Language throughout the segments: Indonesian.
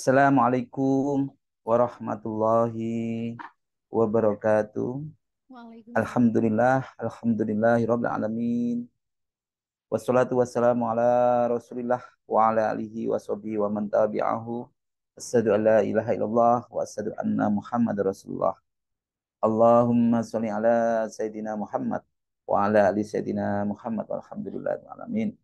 Assalamualaikum warahmatullahi wabarakatuh. Waalaikumsalam. Alhamdulillahirabbil alamin. Wassalatu wassalamu ala Rasulillah wa ala alihi washabihi wa man tabi'ahu. Asyhadu an la ilaha illallah wa asyhadu anna Muhammadar Rasulullah. Allahumma sholli ala sayidina Muhammad wa ala ali sayidina Muhammad walhamdulillahil alamin.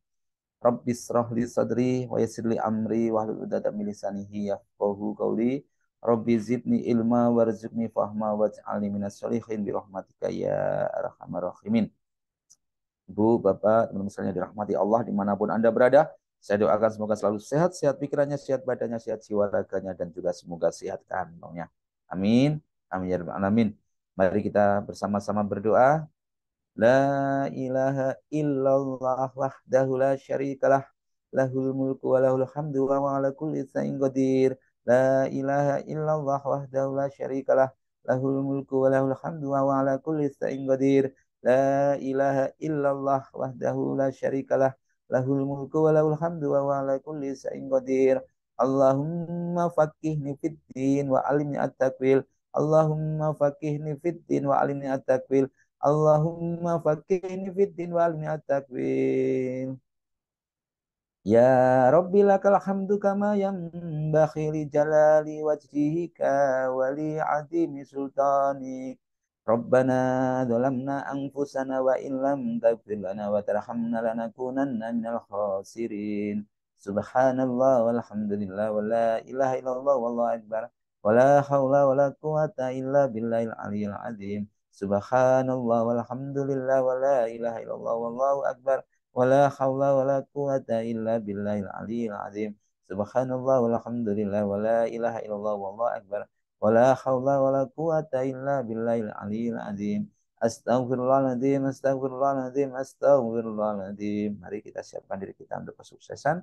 Rabbi israh li sadri wa yassir li amri wahlul 'uqdatam min lisanihi yafqahu qawli. Rabbi zidni ilma warzuqni fahma waj'alni minas sholihin bi rahmatika ya arhamar rahimin. Ibu, Bapak, teman-teman sekalian yang dirahmati Allah dimanapun Anda berada, saya doakan semoga selalu sehat, sehat pikirannya, sehat badannya, sehat jiwa raganya, dan juga semoga sehat kantongnya. Amin. Amin ya rabbal alamin. Mari kita bersama-sama berdoa. La ilaha illallah wahdahu la syarikalah lahul mulku wa lahul hamdu wa ala kulli syai'in qadir. La ilaha illallah wahdahu la syarikalah lahul mulku wa lahul hamdu wa ala kulli syai'in qadir. La ilaha illallah wahdahu la syarikalah lahul mulku wa lahul hamdu wa ala kulli syai'in qadir. Allahumma faqihni fid din wa alimni at-takwil. Allahumma faqihni fid din wa alimni at-takwil. Allahumma fakihni fid din wal at-takwin. Ya Rabbi lakal hamdu kama yanbaghi li jalali wajhika wa li azimi sultanik. Rabbana zalamna anfusana wa in lam taghfir lana wa tarhamna lanakunanna minal khasirin. Subhanallah walhamdulillah wa la ilaha illallah wallahu akbar. Wa la haula wa la quwata illa billahil aliyyil azim. Subhanallah walhamdulillah wa la ilaha illallah wallahu akbar. Wala haula wala quwata illa billahil aliyyil azim. Subhanallah walhamdulillah wala ilaha illallah wallahu akbar. Wala haula wala quwata illa billahil aliyyil azim. Astaghfirullahaladzim, astaghfirullahaladzim, astaghfirullahaladzim. Mari kita siapkan diri kita untuk kesuksesan.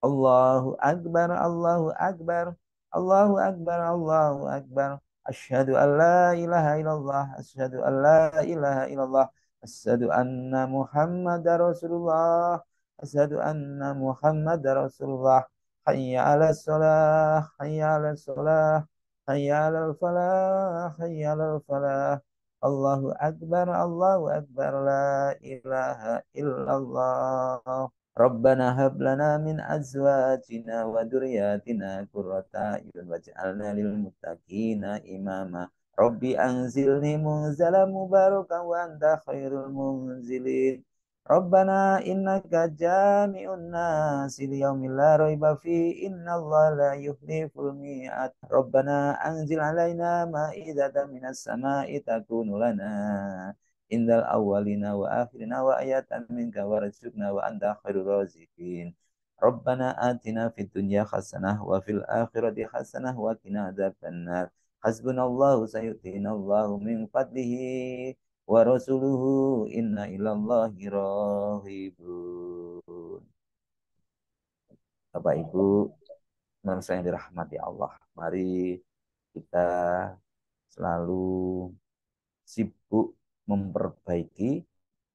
Allahu Akbar, Allahu Akbar, Allahu Akbar, Allahu Akbar. Asyhadu an la ilaha illallah, asyhadu an la ilaha illallah, asyhadu anna Muhammadar Rasulullah, asyhadu anna Muhammadar Rasulullah. Hayya 'alas shalah, hayya 'alas shalah, hayya 'alal falah, hayya 'alal falah. Allahu Akbar, Allahu Akbar, la ilaha illallah. Rabbana hab lana min azwajina wa dzurriyyatina qurrata a'yun waj'alna lil muttaqina imama. Rabbi anzilni munzalan mubarakan wa anta khairul munzilin. Rabbana innaka jami'un nasi liyaumin la raiba fi innallaha la yukhliful mi'ad. Rabbana anzil alaina ma'idatan minas sama'i takunu lana indal awalina wa akhirina wa ayatan minka warzuqna wa anta khairur raziqin. Rabbana atina fid dunya hasanah wa fil akhirati hasanah wa qina adzabannar. Hasbunallahu sayu'tinallahu min fadlihi wa rasuluhu inna ilallahi rahibun. Bapak Ibu, teman saya yang dirahmati Allah, mari kita selalu sibuk memperbaiki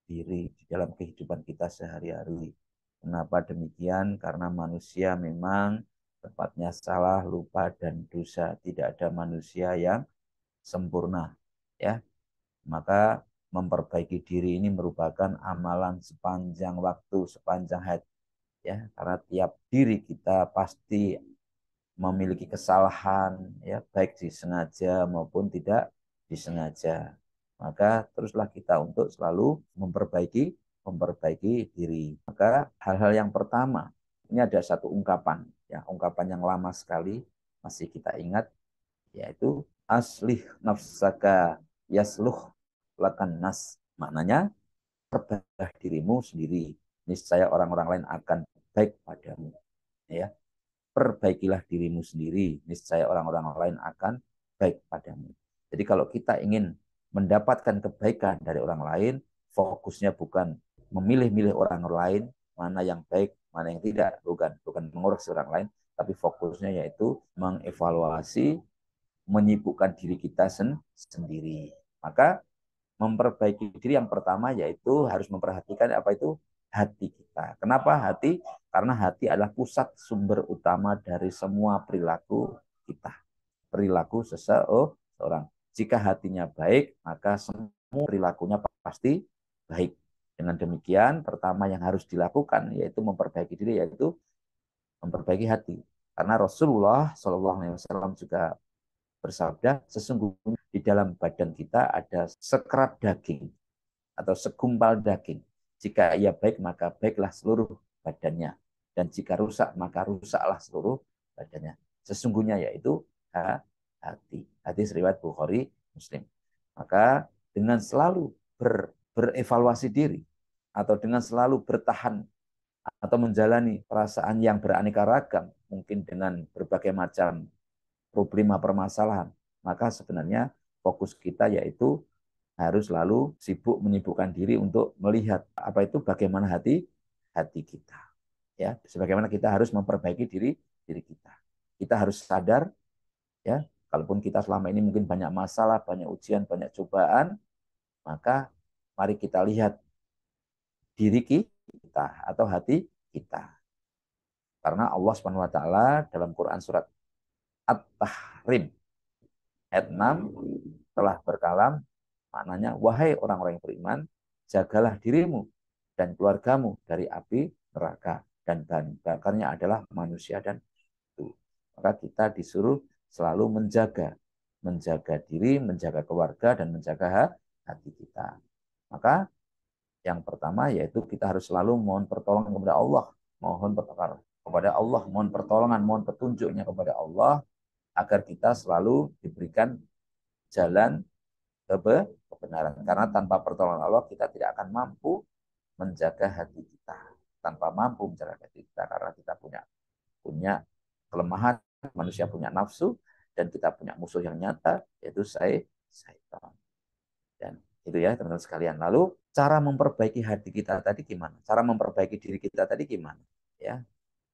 diri di dalam kehidupan kita sehari-hari. Kenapa demikian? Karena manusia memang tepatnya salah, lupa, dan dosa. Tidak ada manusia yang sempurna. Ya, maka memperbaiki diri ini merupakan amalan sepanjang waktu, sepanjang hayat. Ya, karena tiap diri kita pasti memiliki kesalahan, ya, baik disengaja maupun tidak disengaja. Maka teruslah kita untuk selalu memperbaiki diri. Maka hal-hal yang pertama, ini ada satu ungkapan, ya, ungkapan yang lama sekali masih kita ingat, yaitu aslih nafsaka yasluh lakan nas. Maknanya perbaikilah dirimu sendiri, niscaya orang-orang lain akan baik padamu. Ya, perbaikilah dirimu sendiri, niscaya orang-orang lain akan baik padamu. Jadi kalau kita ingin mendapatkan kebaikan dari orang lain, fokusnya bukan memilih-milih orang lain, mana yang baik, mana yang tidak, bukan mengurusi orang lain, tapi fokusnya yaitu mengevaluasi, menyibukkan diri kita sendiri. Maka memperbaiki diri yang pertama yaitu harus memperhatikan apa itu hati kita. Kenapa hati? Karena hati adalah pusat sumber utama dari semua perilaku kita. Perilaku seseorang. Jika hatinya baik, maka semua perilakunya pasti baik. Dengan demikian, pertama yang harus dilakukan yaitu memperbaiki diri, yaitu memperbaiki hati. Karena Rasulullah SAW juga bersabda, sesungguhnya di dalam badan kita ada sekerat daging atau segumpal daging. Jika ia baik, maka baiklah seluruh badannya. Dan jika rusak, maka rusaklah seluruh badannya. Sesungguhnya yaitu hati. Hadis riwayat Bukhari Muslim. Maka dengan selalu berevaluasi diri atau dengan selalu bertahan atau menjalani perasaan yang beraneka ragam, mungkin dengan berbagai macam problema permasalahan, maka sebenarnya fokus kita yaitu harus selalu sibuk menyibukkan diri untuk melihat apa itu bagaimana hati kita. Ya, sebagaimana kita harus memperbaiki diri kita. Kita harus sadar ya, kalaupun kita selama ini mungkin banyak masalah, banyak ujian, banyak cobaan, maka mari kita lihat diri kita atau hati kita. Karena Allah Subhanahu wa taala dalam Quran surat At-Tahrim ayat 6 telah berkalam, maknanya wahai orang-orang yang beriman, jagalah dirimu dan keluargamu dari api neraka dan bahan bakarnya adalah manusia dan itu. Maka kita disuruh selalu menjaga diri, menjaga keluarga dan menjaga hati kita. Maka yang pertama yaitu kita harus selalu mohon pertolongan kepada Allah, mohon pertolongan kepada Allah, mohon pertolongan, mohon petunjuknya kepada Allah agar kita selalu diberikan jalan kebenaran. Karena tanpa pertolongan Allah kita tidak akan mampu menjaga hati kita. Tanpa mampu menjaga hati kita karena kita punya kelemahan, manusia punya nafsu dan kita punya musuh yang nyata yaitu syaitan. Dan itu ya teman-teman sekalian. Lalu cara memperbaiki hati kita tadi gimana? Cara memperbaiki diri kita tadi gimana? Ya,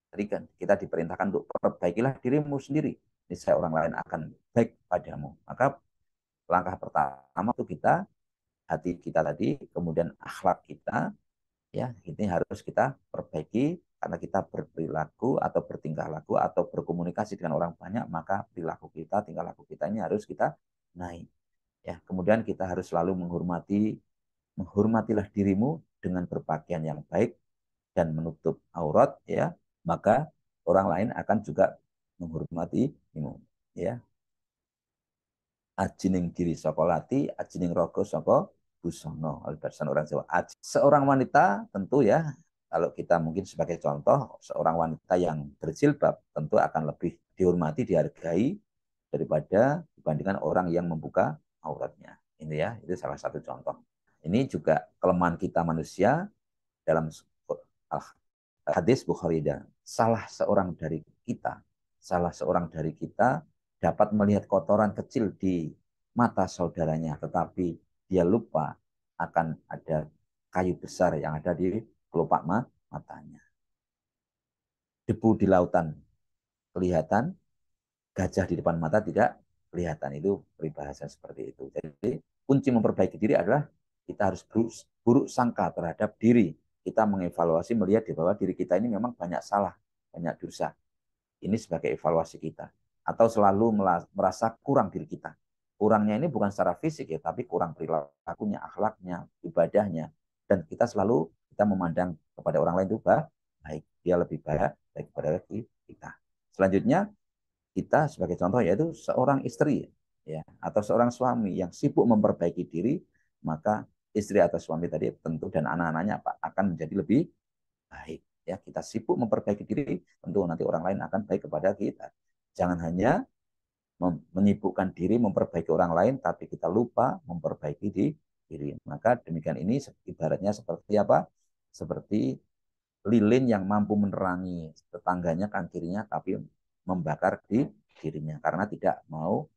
tadi kan kita diperintahkan untuk perbaikilah dirimu sendiri. Niscaya orang lain akan baik padamu. Maka langkah pertama itu kita hati kita tadi, kemudian akhlak kita, ya ini harus kita perbaiki karena kita berperilaku atau bertingkah laku atau berkomunikasi dengan orang banyak, maka perilaku kita, tingkah laku kita ini harus kita naik. Ya, kemudian kita harus selalu menghormatilah dirimu dengan berpakaian yang baik dan menutup aurat, ya, maka orang lain akan juga menghormatimu, ya. Ajining diri sokolati, ajining rogo soko busono. Albersan orang Jawa. Seorang wanita tentu ya, kalau kita mungkin sebagai contoh, seorang wanita yang berjilbab tentu akan lebih dihormati, dihargai daripada dibandingkan orang yang membuka auratnya. Ini ya, itu salah satu contoh. Ini juga kelemahan kita manusia dalam hadis Bukhari dan salah seorang dari kita dapat melihat kotoran kecil di mata saudaranya, tetapi dia lupa akan ada kayu besar yang ada di kelopak matanya. Debu di lautan kelihatan, gajah di depan mata tidak kelihatan. Itu peribahasa seperti itu. Jadi kunci memperbaiki diri adalah kita harus buruk sangka terhadap diri. Kita mengevaluasi, melihat di bawah diri kita ini memang banyak salah, banyak dosa. Ini sebagai evaluasi kita. Atau selalu merasa kurang diri kita. Kurangnya ini bukan secara fisik ya, tapi kurang perilakunya, akhlaknya, ibadahnya. Dan kita memandang kepada orang lain itu baik. Dia lebih baik daripada kita. Selanjutnya, kita sebagai contoh yaitu seorang istri ya atau seorang suami yang sibuk memperbaiki diri, maka istri atau suami tadi tentu dan anak-anaknya akan menjadi lebih baik. Ya, kita sibuk memperbaiki diri, tentu nanti orang lain akan baik kepada kita. Jangan hanya menyibukkan diri memperbaiki orang lain, tapi kita lupa memperbaiki diri. Maka demikian ini ibaratnya seperti apa? Seperti lilin yang mampu menerangi tetangganya kan kirinya, tapi membakar di dirinya karena tidak mau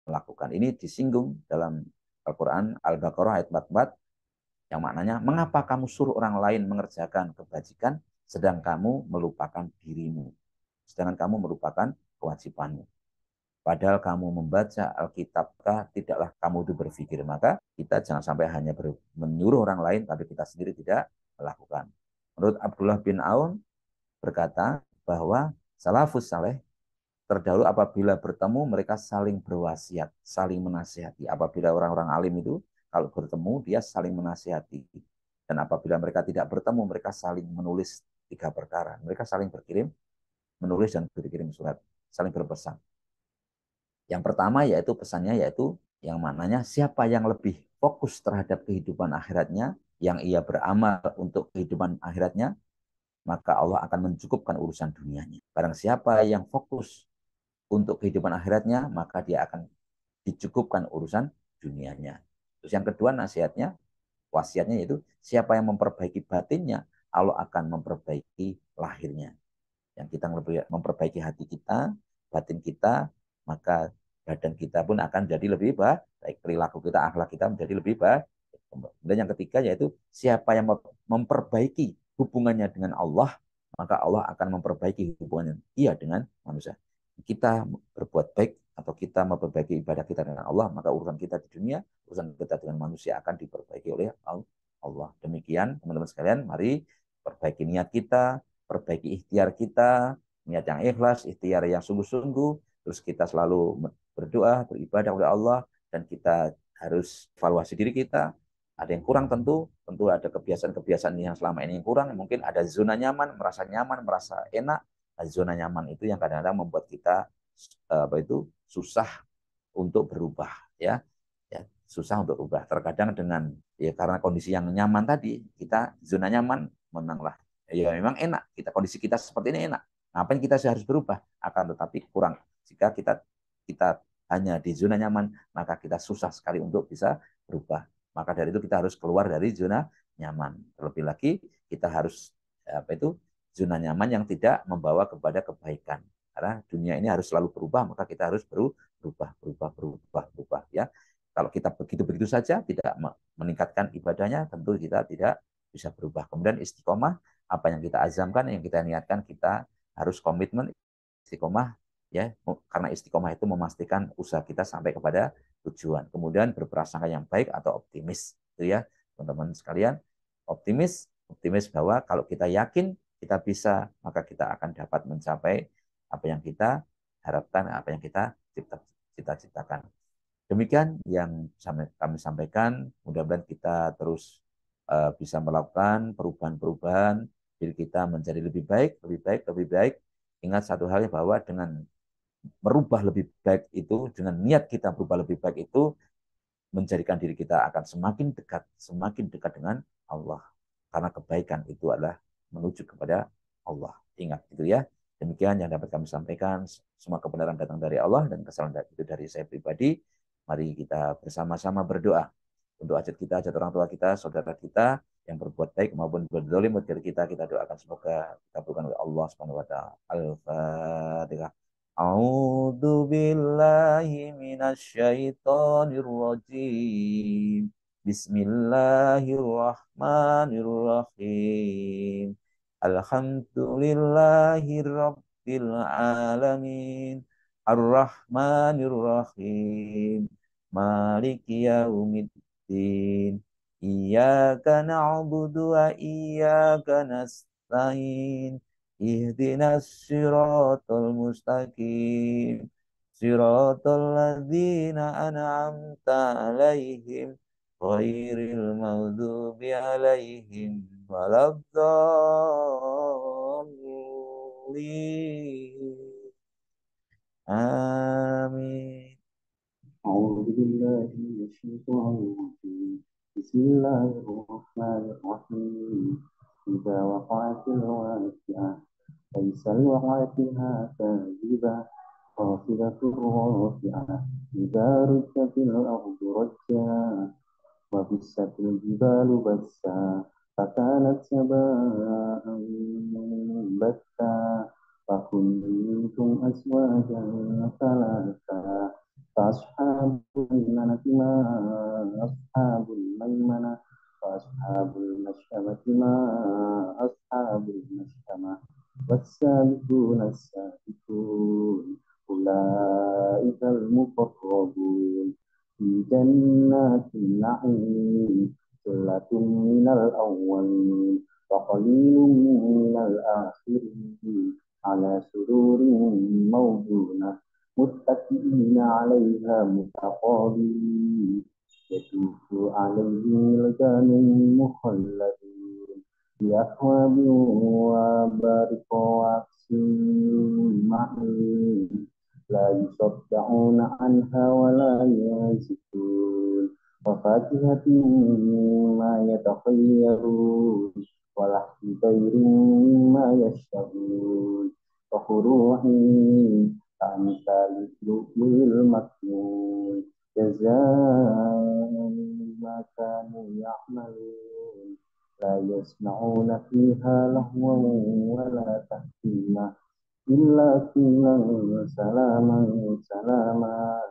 melakukan. Ini disinggung dalam Al-Quran Al-Baqarah ayat 44 yang maknanya mengapa kamu suruh orang lain mengerjakan kebajikan sedang kamu melupakan dirimu, sedangkan kamu melupakan kewajibanmu. Padahal kamu membaca Alkitabkah, tidaklah kamu itu berpikir. Maka kita jangan sampai hanya menyuruh orang lain, tapi kita sendiri tidak melakukan. Menurut Abdullah bin Aun, berkata bahwa salafus saleh terdahulu apabila bertemu mereka saling berwasiat, saling menasihati. Apabila orang-orang alim itu kalau bertemu dia saling menasihati. Dan apabila mereka tidak bertemu mereka saling menulis 3 perkara. Mereka saling berkirim, menulis dan berkirim surat, saling berpesan. Yang pertama yaitu pesannya yaitu yang mananya siapa yang lebih fokus terhadap kehidupan akhiratnya, yang ia beramal untuk kehidupan akhiratnya, maka Allah akan mencukupkan urusan dunianya. Barang siapa yang fokus untuk kehidupan akhiratnya, maka dia akan dicukupkan urusan dunianya. Terus yang kedua nasihatnya, wasiatnya yaitu siapa yang memperbaiki batinnya, Allah akan memperbaiki lahirnya. Yang kita memperbaiki hati kita, batin kita, maka badan kita pun akan jadi lebih baik. Perilaku kita, akhlak kita menjadi lebih baik. Kemudian yang ketiga yaitu siapa yang memperbaiki hubungannya dengan Allah, maka Allah akan memperbaiki hubungannya ia dengan manusia. Kita berbuat baik atau kita memperbaiki ibadah kita dengan Allah, maka urusan kita di dunia, urusan kita dengan manusia akan diperbaiki oleh Allah. Demikian teman-teman sekalian, mari perbaiki niat kita, perbaiki ikhtiar kita, niat yang ikhlas, ikhtiar yang sungguh-sungguh, terus kita selalu berdoa, beribadah kepada Allah, dan kita harus evaluasi diri kita. Ada yang kurang tentu ada kebiasaan-kebiasaan yang selama ini yang kurang, mungkin ada zona nyaman, merasa enak. Zona nyaman itu yang kadang-kadang membuat kita susah untuk berubah, ya susah untuk berubah. Terkadang dengan ya karena kondisi yang nyaman tadi, kita zona nyaman memanglah ya memang enak, kondisi kita seperti ini enak. Ngapain kita harus berubah? Akan tetapi kurang. Jika kita hanya di zona nyaman, maka kita susah sekali untuk bisa berubah. Maka dari itu kita harus keluar dari zona nyaman. Terlebih lagi kita harus zona nyaman yang tidak membawa kepada kebaikan. Karena dunia ini harus selalu berubah, maka kita harus berubah ya. Kalau kita begitu-begitu saja tidak meningkatkan ibadahnya, tentu kita tidak bisa berubah. Kemudian istiqomah, apa yang kita azamkan, yang kita niatkan, kita harus komitmen istiqomah ya, karena istiqomah itu memastikan usaha kita sampai kepada tujuan. Kemudian berprasangka yang baik atau optimis, itu ya teman-teman sekalian. Optimis bahwa kalau kita yakin kita bisa, maka kita akan dapat mencapai apa yang kita harapkan, apa yang kita cita-citakan. Demikian yang kami sampaikan. Mudah-mudahan kita terus bisa melakukan perubahan-perubahan, diri kita menjadi lebih baik, lebih baik, lebih baik. Ingat satu halnya bahwa dengan merubah lebih baik itu, dengan niat kita berubah lebih baik itu, menjadikan diri kita akan semakin dekat dengan Allah. Karena kebaikan itu adalah menuju kepada Allah. Ingat itu ya. Demikian yang dapat kami sampaikan. Semua kebenaran datang dari Allah dan kesalahan itu dari saya pribadi. Mari kita bersama-sama berdoa untuk hajat orang tua kita, saudara kita yang berbuat baik maupun berdolim dari kita doakan semoga dikabulkan oleh Allah Subhanahu wa taala. Al-Fatihah. A'udzu billahi minasyaitonir rajim. Bismillahirrahmanirrahim. Alhamdulillahi rabbil alamin. Ar-Rahmanir-Rahim. Maliki yaumiddin. Iyyaka na'budu wa iyyaka nasta'in. Ihdinas siratal mustaqim. Siratal ladzina an'amta alaihim. Ghairil maghdubi alaihim waladdallin. Amin. أعوذ بالله من الشيطان الرجيم بسم الله الرحمن الرحيم إذا وقعت الواقعة ليس لوقعتها كاذبة خافضة رافعة إذا رجت الأرض رجا وبست الجبال بسا فكانت سباء منبتا وكنتم أزواجا ثلاثا فأصحاب الميمنة ما أصحاب الميمنة وأصحاب المشأمة ما أصحاب المشأمة والسابقون السابقون أولئك المقربون في جنات النعيم ثلة من الأولين وقليل من الآخرين على سرور موضونة متكئين عليها متقابلين يطوف عليهم ولدان مخلدون بأكواب وأباريق وكأس من معين لا يصدعون عنها ولا ينزفون وفاكهة مما يتخيرون ولحم طير مما يشتهون وفروع كأمثال اللؤلؤ المكنون جزاء ما كانوا يعملون لا يسمعون فيها لغوا ولا تأثيما إلا قيلا سلاما سلاما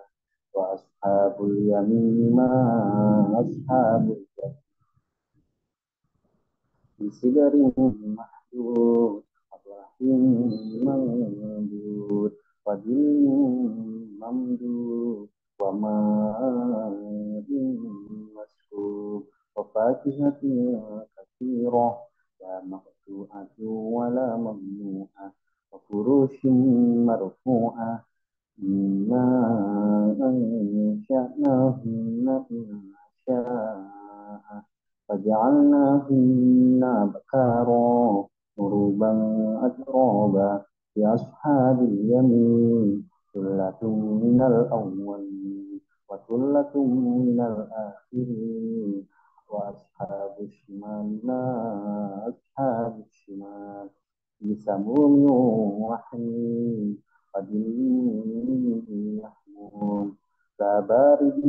وأصحاب اليمين ما أصحاب اليمين في سدر محدود وطلح منضود وظل ممدود وماء مسكوب وفاكهة كثيرة لا مقطوعة ولا ممنوعة وفروش مرفوعة إنا أنشأناهن إنشاء فجعلناهن أبكارا عربا أترابا لأصحاب اليمين ثلة من الأولين وثلة من الآخرين وأصحاب الشمال ما أصحاب الشمال في سموم وحميم وظل يحموم لا بارد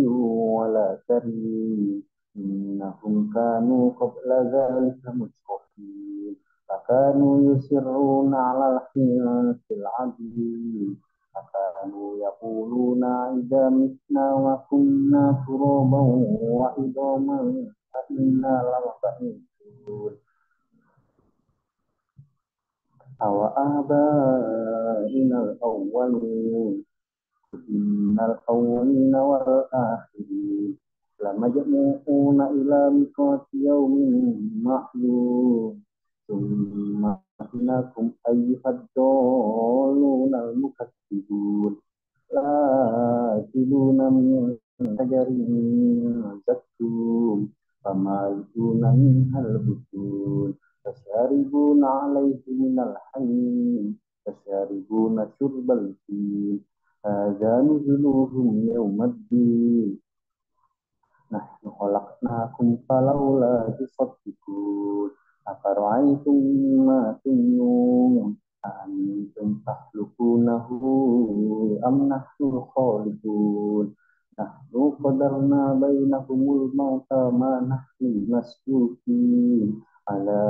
ولا كريم إنهم كانوا قبل ذلك مترفين فكانوا يصرون على الحنث العظيم فكانوا يقولون إذا متنا وكنا ترابا وعظاما أئنا لمبعوثون أو آبائنا الأولين إن الأولين والآخرين لمجموعون إلى ميقات يوم معلوم ثم إنكم أيها الضالون المكذبون لآكلون من شجر من زقوم فمالئون منها البطون فشاربون عليه من الحميم فشاربون شرب الهيم هذا نزلهم يوم الدين نحن خلقناكم فلولا تصدقون أفرأيتم ما تمنون أأنتم تخلقونه أم نحن الخالقون نحن قدرنا بينكم الموت ما نحن مسبوقين على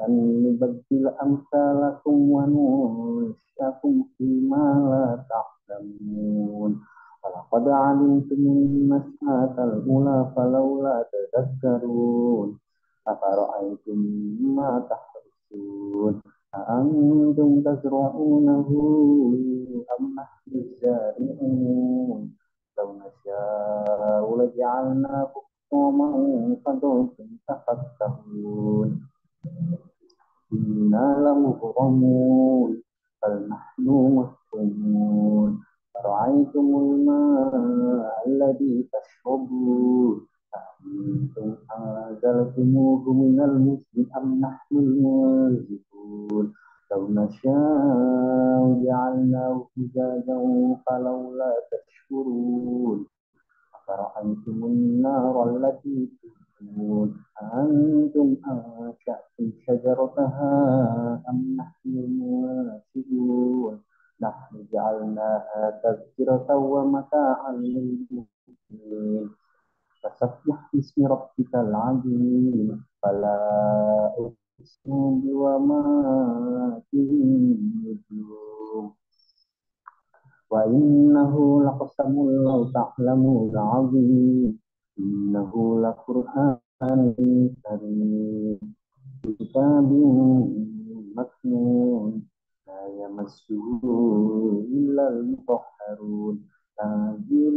أن نبدل أمثالكم وننشأكم فيما لا تعلمون ولقد علمتم النشأة الأولى فلولا تذكرون أفرأيتم ما تحرثون أأنتم تزرعونه أم نحن الزارعون لو نشاء لجعلناه حطاما فظلتم تفكهون إنا لمغرمون بل نحن محرومون أرأيتم الماء الذي تشربون أأنتم أنزلتموه من المزن أم نحن المنزلون لو نشاء جعلناه فجاجا فلولا تشكرون أفرأيتم النار التي تؤمنون أأنتم أنشأتم شجرتها أم نحن المنشئون نحن جعلناها تذكرة ومتاعا للمقوين فسبح باسم ربك العظيم فلا أقسم بومات النجوم وإنه لقسم لو تعلمون عظيم إنه لقرآن كريم كتاب مكنون لا يمسه إلا المطهرون تنزيل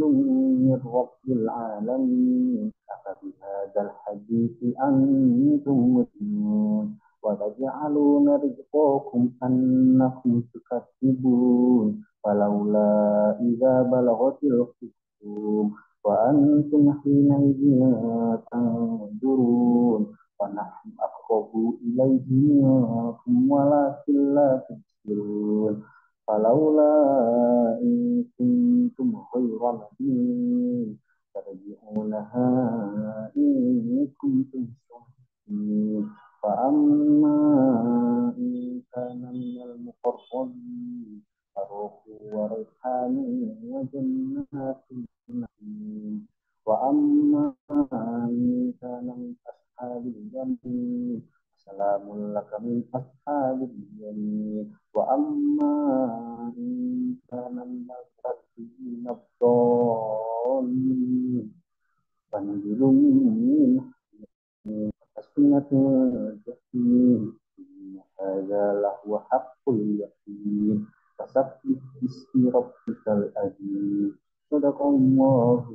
من رب العالمين أفبهذا الحديث أنتم مدينون وتجعلون رزقكم أنكم تكذبون فلولا إذا بلغت الحلقوم وأنتم حينئذ تنظرون ونحن أقرب إليه منكم ولكن لا تبصرون فلولا إن كنتم غير مدينين ترجعونها إن كنتم صادقين فأما إن كان من المقربين فروح وريحان وجنات النعيم وأما إن كان من أصحاب اليمين سلام لك من أصحاب اليمين وأما إن كان من المكذبين الضالين فنزل من تسمية الجحيم إن هذا لهو حق اليقين فسبح باسم ربك العظيم صدق الله